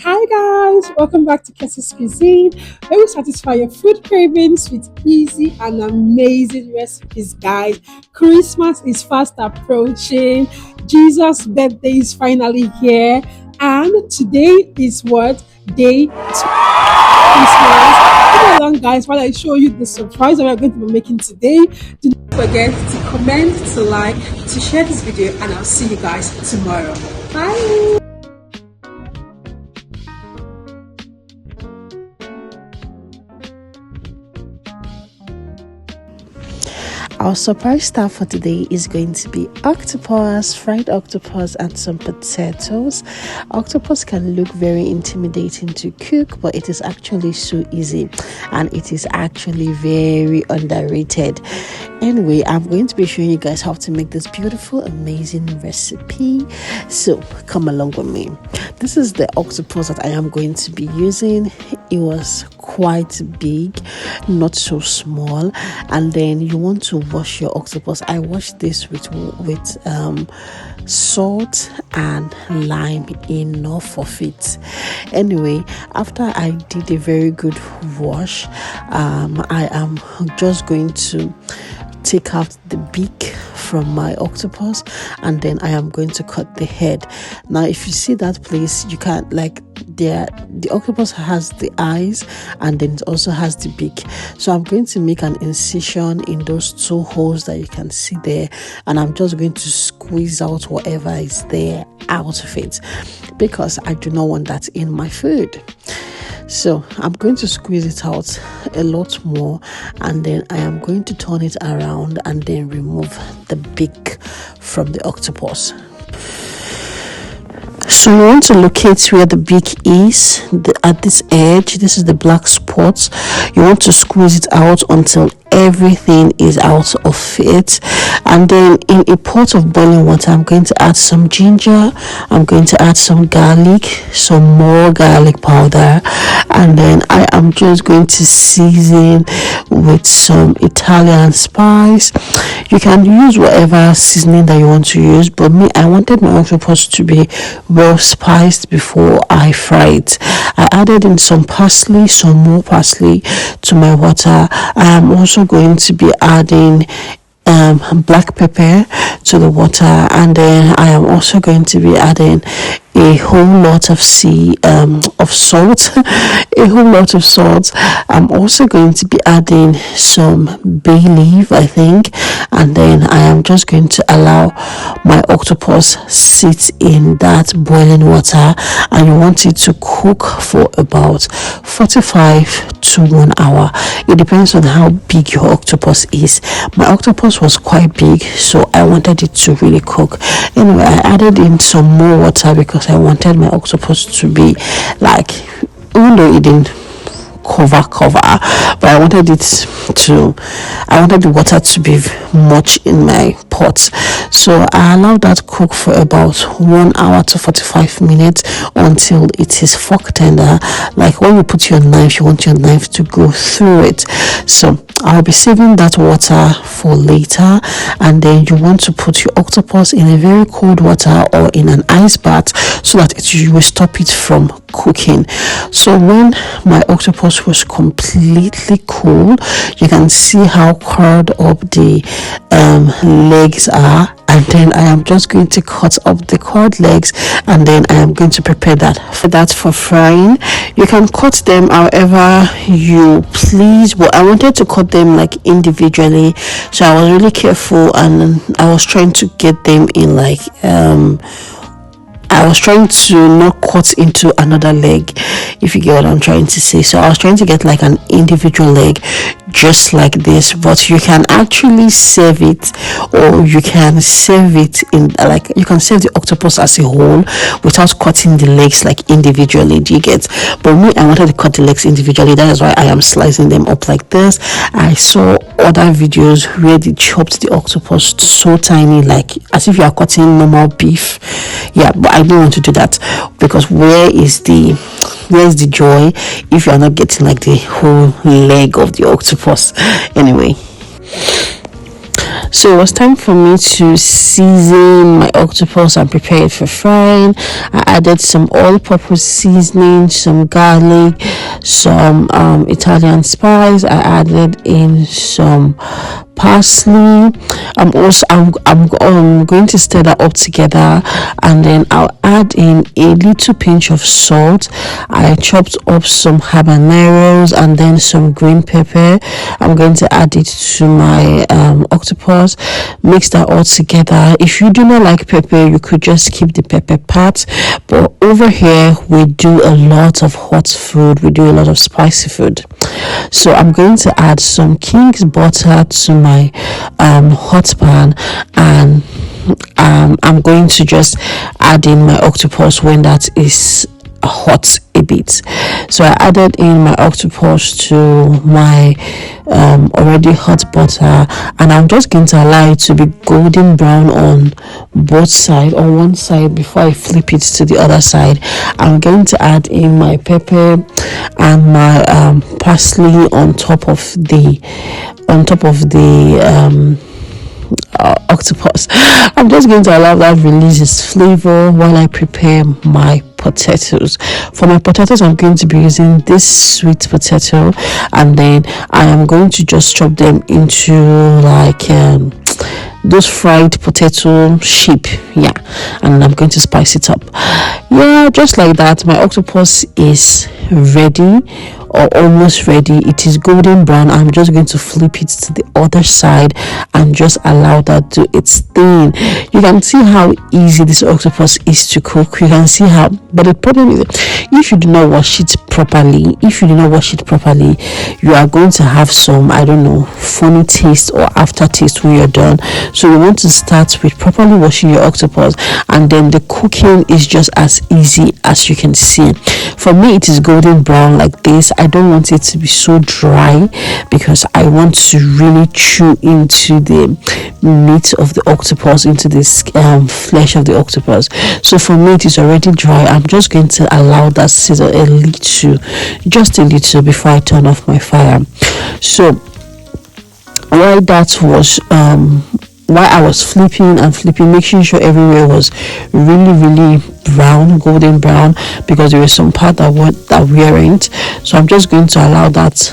Hi guys, welcome back to Kessis Cuisine, where we satisfy your food cravings with easy and amazing recipes, guys. Christmas is fast approaching. Jesus' birthday is finally here, and today is what day two Christmas. Come along, guys, while I show you the surprise that we're going to be making today. Do not forget to comment, to like, to share this video, and I'll see you guys tomorrow. Bye. Our surprise star for today is going to be octopus, fried octopus, and some potatoes. Octopus can look very intimidating to cook, but it is actually so easy and it is actually very underrated. Anyway, I'm going to be showing you guys how to make this beautiful, amazing recipe. So come along with me. This is the octopus that I am going to be using. It was quite big, not so small. And then you want to wash your octopus. I washed this with salt and lime, enough of it. Anyway, after I did a very good wash, I am just going to take out the beak from my octopus, and then I am going to cut the head. Now if you see that place, you can the octopus has the eyes and then it also has the beak, so I'm going to make an incision in those two holes that you can see there, and I'm just going to squeeze out whatever is there out of it because I do not want that in my food. So I'm going to squeeze it out a lot more, and then I am going to turn it around and then remove the beak from the octopus. So you want to locate where the beak is, at this edge. This is the black spots. You want to squeeze it out until everything is out of it, and then in a pot of boiling water I'm going to add some ginger, I'm going to add some garlic, some more garlic powder, and then I am just going to season with some Italian spice. You can use whatever seasoning that you want to use, but me, I wanted my octopus to be well spiced before I fry it. I added in some parsley, some more parsley to my water. I am also going to be adding black pepper to the water, and then I am also going to be adding a whole lot of salt a whole lot of salt. I'm also going to be adding some bay leaf, I think, and then I am just going to allow my octopus sit in that boiling water, and you want it to cook for about 45 to 1 hour. It depends on how big your octopus is. My octopus was quite big, so I wanted it to really cook. Anyway, I added in some more water because I wanted my octopus to be like, even though it didn't cover, but I wanted the water to be much in my pot. So I allowed that cook for about 1 hour to 45 minutes until it is fork tender. Like when you put your knife, you want your knife to go through it. So I'll be saving that water for later, and then you want to put your octopus in a very cold water or in an ice bath so that you will stop it from cooking. So when my octopus was completely cool, you can see how curled up the legs are, and then I am just going to cut up the curled legs, and then I am going to prepare that for frying. You can cut them however you please, but I wanted to cut them like individually, so I was really careful, and I was trying to get them in like I was trying to not cut into another leg, if you get what I'm trying to say. So I was trying to get like an individual leg, just like this. But you can actually serve it, or you can serve it in like, you can serve the octopus as a whole without cutting the legs like individually. Do you get? But me, I wanted to cut the legs individually. That is why I am slicing them up like this. I saw other videos where they chopped the octopus so tiny, like as if you are cutting normal beef. Yeah, but I didn't want to do that because where's the joy if you are not getting like the whole leg of the octopus? Anyway, So it was time for me to season my octopus and prepare it for frying. I added some all-purpose seasoning, some garlic, some Italian spice. I added in some parsley. I'm going to stir that up together, and then I'll add in a little pinch of salt. I chopped up some habaneros and then some green pepper. I'm going to add it to my octopus, mix that all together. If you do not like pepper, you could just keep the pepper part, but over here we do a lot of hot food, we do a lot of spicy food. So I'm going to add some king's butter to my hot pan, and I'm going to just add in my octopus when that is hot a bit. So I added in my octopus to my already hot butter, and I'm just going to allow it to be golden brown on both sides, on one side, before I flip it to the other side. I'm going to add in my pepper and my parsley on top of the octopus. I'm just going to allow that release its flavor while I prepare my potatoes. For my potatoes, I'm going to be using this sweet potato, and then I am going to just chop them into like those fried potato shape, yeah, and I'm going to spice it up, yeah, just like that. My octopus is ready, or almost ready. It is golden brown. I'm just going to flip it to the other side and just allow that to its thing. You can see how easy this octopus is to cook. You can see how, but the problem is, if you do not wash it properly, you are going to have some, I don't know, funny taste or aftertaste when you're done. So you want to start with properly washing your octopus, and then the cooking is just as easy as you can see. For me, it is golden brown like this. I don't want it to be so dry because I want to really chew into the meat of the octopus, into this flesh of the octopus. So for me, it is already dry. I'm just going to allow that sizzle a little, just a little, before I turn off my fire. So while that was while I was flipping, making sure everywhere was really brown, golden brown, because there were some part that weren't. So I'm just going to allow that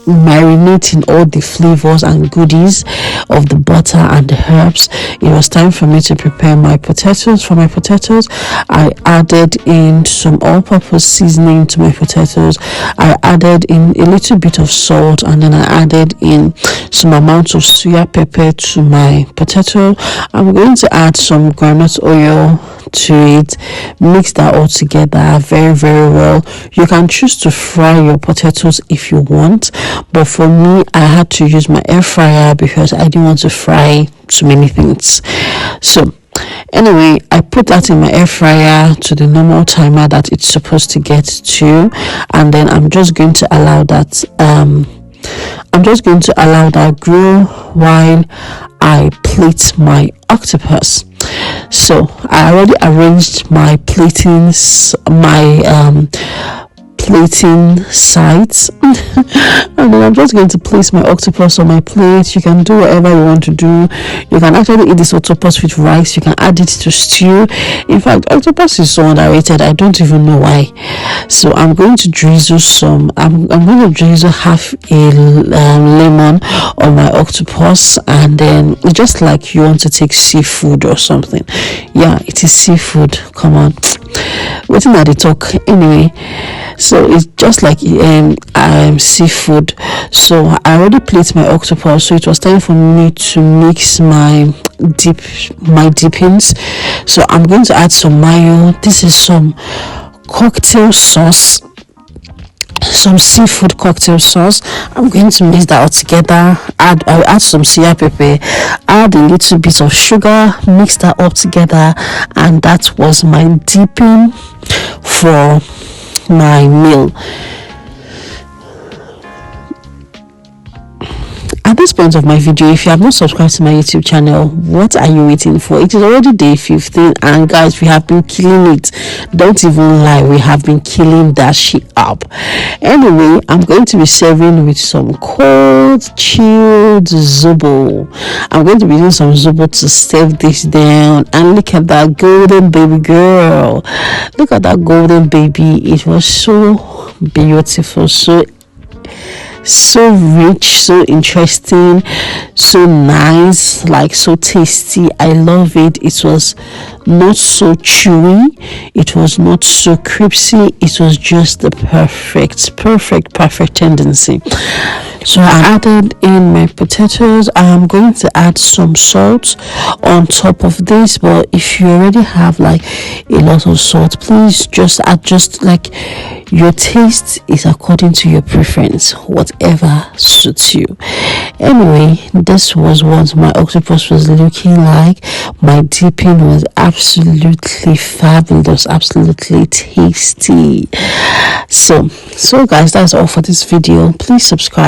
marinating all the flavors and goodies of the butter and the herbs. It was time for me to prepare my potatoes. For my potatoes, I added in some all-purpose seasoning to my potatoes. I added in a little bit of salt, and then I added in some amount of soya pepper to my potato. I'm going to add some groundnut oil to it, mix that all together very well. You can choose to fry your potatoes if you want, but for me, I had to use my air fryer because I didn't want to fry too many things. So anyway, I put that in my air fryer to the normal timer that it's supposed to get to, and then I'm just going to allow that grill while I plate my octopus. So I already arranged my plating sides and then I'm just going to place my octopus on my plate. You can do whatever you want to do. You can actually eat this octopus with rice. You can add it to stew. In fact, octopus is so underrated. I don't even know why. So I'm going to drizzle I'm going to drizzle half a lemon on my octopus, and then just like you want to take seafood or something. Yeah, it is seafood. Come on, waiting at the talk anyway. So it's just like seafood. So I already plated my octopus, so it was time for me to mix my dippings. So I'm going to add some mayo. This is some cocktail sauce, some seafood cocktail sauce. I'm going to mix that all together. I'll add some soya pepper, add a little bit of sugar, mix that up together, and that was my dipping for my meal. At this point of my video, if you have not subscribed to my YouTube channel, what are you waiting for? It is already day 15, and guys, we have been killing it. Don't even lie, we have been killing that shit up. Anyway, I'm going to be serving with some cold chilled zobo. I'm going to be using some zobo to serve this down. And look at that golden baby girl. Look at that golden baby. It was so beautiful, so rich, so interesting, so nice, like so tasty. I love it. It was not so chewy, it was not so crispy, it was just the perfect tendency. So I added in my potatoes. I'm going to add some salt on top of this, but if you already have like a lot of salt, please just adjust. Like, your taste is according to your preference, whatever suits you. Anyway, this was what my octopus was looking like. My dipping was absolutely fabulous, absolutely tasty. So guys, that's all for this video. Please subscribe.